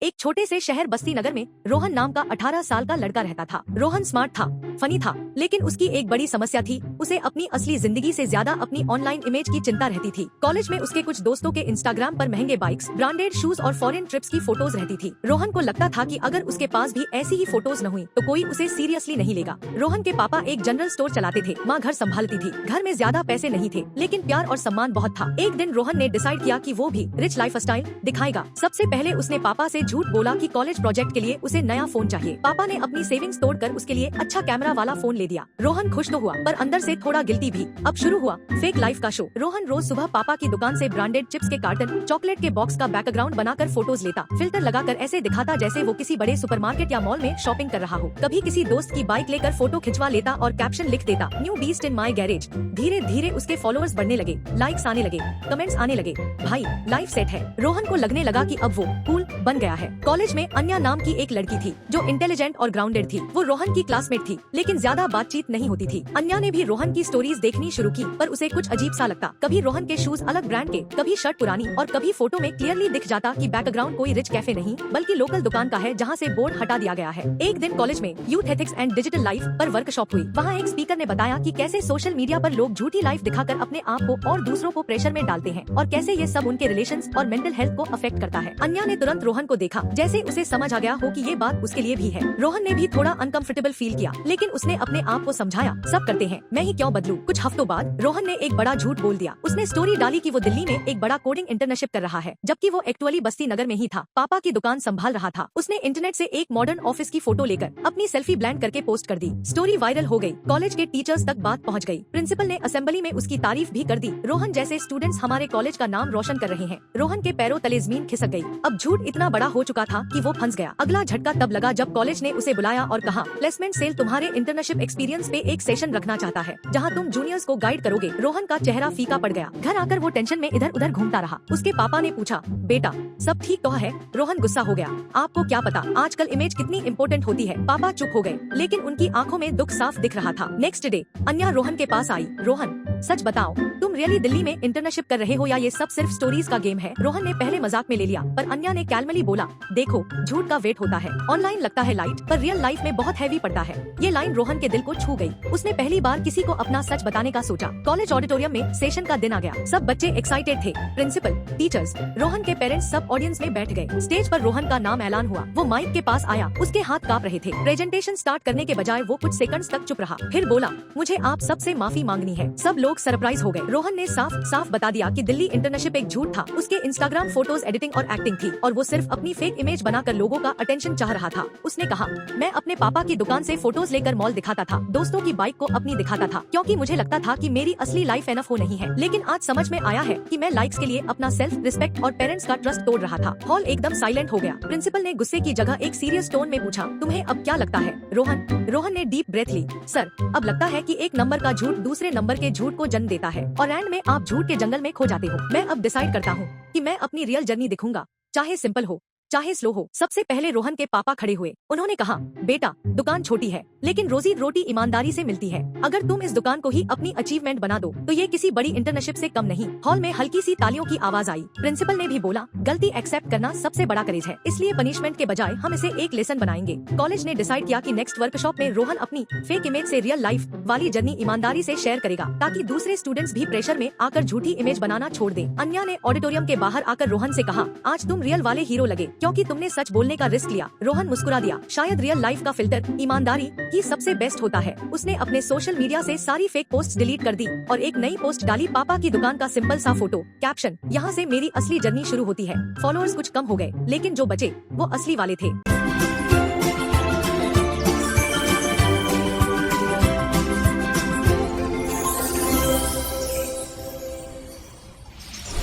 एक छोटे से शहर बस्ती नगर में रोहन नाम का 18 साल का लड़का रहता था। रोहन स्मार्ट था, फनी था, लेकिन उसकी एक बड़ी समस्या थी, उसे अपनी असली जिंदगी से ज्यादा अपनी ऑनलाइन इमेज की चिंता रहती थी। कॉलेज में उसके कुछ दोस्तों के इंस्टाग्राम पर महंगे बाइक्स, ब्रांडेड शूज और फॉरेन ट्रिप्स की फोटोज रहती थी। रोहन को लगता था कि अगर उसके पास भी ऐसी ही फोटोज न हुई तो कोई उसे सीरियसली नहीं लेगा। रोहन के पापा एक जनरल स्टोर चलाते थे, माँ घर संभालती थी। घर में ज्यादा पैसे नहीं थे, लेकिन प्यार और सम्मान बहुत था। एक दिन रोहन ने डिसाइड किया कि वो भी रिच लाइफस्टाइल दिखाएगा। सबसे पहले उसने पापा से झूठ बोला कि कॉलेज प्रोजेक्ट के लिए उसे नया फोन चाहिए। पापा ने अपनी सेविंग्स तोड़कर उसके लिए अच्छा कैमरा वाला फोन ले दिया। रोहन खुश तो हुआ, पर अंदर से थोड़ा गिल्टी भी। अब शुरू हुआ फेक लाइफ का शो। रोहन रोज सुबह पापा की दुकान से ब्रांडेड चिप्स के कार्टन, चॉकलेट के बॉक्स का बैकग्राउंड बनाकर फोटोज लेता, फिल्टर लगाकर ऐसे दिखाता जैसे वो किसी बड़े सुपरमार्केट या मॉल में शॉपिंग कर रहा हो। कभी किसी दोस्त की बाइक लेकर फोटो खिंचवा लेता और कैप्शन लिख देता, न्यू बीस्ट इन माई गैरेज। धीरे धीरे उसके फॉलोअर्स बढ़ने लगे, लाइक्स आने लगे, कमेंट्स आने लगे। भाई लाइफ सेट है। रोहन को लगने लगा कि अब वो कूल बन गया है। कॉलेज में अन्या नाम की एक लड़की थी जो इंटेलिजेंट और ग्राउंडेड थी। वो रोहन की क्लासमेट थी, लेकिन ज्यादा बातचीत नहीं होती थी। अन्या ने भी रोहन की स्टोरीज देखनी शुरू की, पर उसे कुछ अजीब सा लगता। कभी रोहन के शूज अलग ब्रांड के, कभी शर्ट पुरानी, और कभी फोटो में क्लियरली दिख जाता कि बैकग्राउंड कोई रिच कैफे नहीं बल्कि लोकल दुकान का है जहाँ से बोर्ड हटा दिया गया है। एक दिन कॉलेज में youth ethics and digital life पर वर्कशॉप हुई। वहाँ एक स्पीकर ने बताया कि कैसे सोशल मीडिया पर लोग झूठी लाइफ दिखाकर अपने आप को और दूसरों को प्रेशर में डालते हैं, और कैसे ये सब उनके रिलेशंस और मेंटल हेल्थ को अफेक्ट करता है। अन्या ने तुरंत रोहन को देखा, जैसे उसे समझ आ गया हो कि ये बात उसके लिए भी है। रोहन ने भी थोड़ा अनकंफर्टेबल फील किया, लेकिन उसने अपने आप को समझाया, सब करते हैं, मैं ही क्यों बदलूं। कुछ हफ्तों बाद रोहन ने एक बड़ा झूठ बोल दिया। उसने स्टोरी डाली कि वो दिल्ली में एक बड़ा कोडिंग इंटर्नशिप कर रहा है, जबकि वो एक्चुअली बस्ती नगर में ही था, पापा की दुकान संभाल रहा था। उसने इंटरनेट से एक मॉडर्न ऑफिस की फोटो लेकर अपनी सेल्फी ब्लेंड करके पोस्ट कर दी। स्टोरी वायरल हो गई, कॉलेज के टीचर्स तक बात पहुँच गयी। प्रिंसिपल ने असेंबली में उसकी तारीफ भी कर दी। रोहन जैसे स्टूडेंट्स हमारे कॉलेज का नाम रोशन कर रहे हैं। रोहन के पैरों तले जमीन खिसक गयी। अब झूठ इतना बड़ा हो चुका था कि वो फंस गया। अगला झटका तब लगा जब कॉलेज ने उसे बुलाया और कहा, प्लेसमेंट सेल तुम्हारे इंटर्नशिप एक्सपीरियंस पे एक सेशन रखना चाहता है, जहां तुम जूनियर्स को गाइड करोगे। रोहन का चेहरा फीका पड़ गया। घर आकर वो टेंशन में इधर उधर घूमता रहा। उसके पापा ने पूछा, बेटा सब ठीक तो है? रोहन गुस्सा हो गया, आपको क्या पता आजकल इमेज कितनी इम्पोर्टेंट होती है। पापा चुप हो गए, लेकिन उनकी आंखों में दुख साफ दिख रहा था। नेक्स्ट डे अन्या रोहन के पास आई। रोहन सच बताओ, तुम रियली दिल्ली में इंटर्नशिप कर रहे हो या ये सब सिर्फ स्टोरीज का गेम है? रोहन ने पहले मजाक में ले लिया, पर अन्या ने कैलमली बोला, देखो झूठ का वेट होता है, ऑनलाइन लगता है लाइट, पर रियल लाइफ में बहुत हैवी पड़ता है। ये लाइन रोहन के दिल को छू गई। उसने पहली बार किसी को अपना सच बताने का सोचा। कॉलेज ऑडिटोरियम में सेशन का दिन आ गया। सब बच्चे एक्साइटेड थे, प्रिंसिपल, टीचर्स, रोहन के पेरेंट्स सब ऑडियंस में बैठ गए। स्टेज पर रोहन का नाम ऐलान हुआ। वो माइक के पास आया, उसके हाथ कांप रहे थे। प्रेजेंटेशन स्टार्ट करने के बजाय वो कुछ सेकंड्स तक चुप रहा, फिर बोला, मुझे आप सबसे माफी मांगनी है। सब लोग सरप्राइज हो गए। रोहन ने साफ साफ बता दिया कि दिल्ली इंटर्नशिप एक झूठ था। उसके इंस्टाग्राम फोटोज एडिटिंग और एक्टिंग थी, और वो सिर्फ अपनी फेक इमेज बनाकर लोगों का अटेंशन चाह रहा था। उसने कहा, मैं अपने पापा की दुकान से फोटोज लेकर मॉल दिखाता था, दोस्तों की बाइक को अपनी दिखाता था, क्योंकि मुझे लगता था कि मेरी असली लाइफ एनफ हो नहीं है। लेकिन आज समझ में आया है कि मैं लाइक्स के लिए अपना सेल्फ रिस्पेक्ट और पेरेंट्स का ट्रस्ट तोड़ रहा था। हॉल एकदम साइलेंट हो गया। प्रिंसिपल ने गुस्से की जगह एक सीरियस टोन में पूछा, तुम्हें अब क्या लगता है? रोहन ने डीप ब्रेथ ली। सर, अब लगता है कि एक नंबर का झूठ दूसरे नंबर के झूठ को जन्म देता है, और एंड में आप झूठ के जंगल में खो जाते हो। मैं अब डिसाइड करता हूँ कि मैं अपनी रियल जर्नी दिखूंगा, चाहे सिंपल हो चाहे स्लो हो। सबसे पहले रोहन के पापा खड़े हुए। उन्होंने कहा, बेटा दुकान छोटी है, लेकिन रोजी रोटी ईमानदारी से मिलती है। अगर तुम इस दुकान को ही अपनी अचीवमेंट बना दो तो ये किसी बड़ी इंटर्नशिप से कम नहीं। हॉल में हल्की सी तालियों की आवाज आई। प्रिंसिपल ने भी बोला, गलती एक्सेप्ट करना सबसे बड़ा करेज है, इसलिए पनिशमेंट के बजाय हम इसे एक लेसन बनाएंगे। कॉलेज ने डिसाइड किया कि नेक्स्ट वर्कशॉप में रोहन अपनी फेक इमेज से रियल लाइफ वाली जर्नी ईमानदारी से शेयर करेगा, ताकि दूसरे स्टूडेंट्स भी प्रेशर में आकर झूठी इमेज बनाना छोड़ दें। अन्या ने ऑडिटोरियम के बाहर आकर रोहन से कहा, आज तुम रियल वाले हीरो लगे, क्योंकि तुमने सच बोलने का रिस्क लिया। रोहन मुस्कुरा दिया, शायद रियल लाइफ का फिल्टर ईमानदारी ही सबसे बेस्ट होता है। उसने अपने सोशल मीडिया से सारी फेक पोस्ट डिलीट कर दी और एक नई पोस्ट डाली, पापा की दुकान का सिंपल सा फोटो, कैप्शन, यहाँ से मेरी असली जर्नी शुरू होती है। फॉलोअर्स कुछ कम हो गए, लेकिन जो बचे वो असली वाले थे।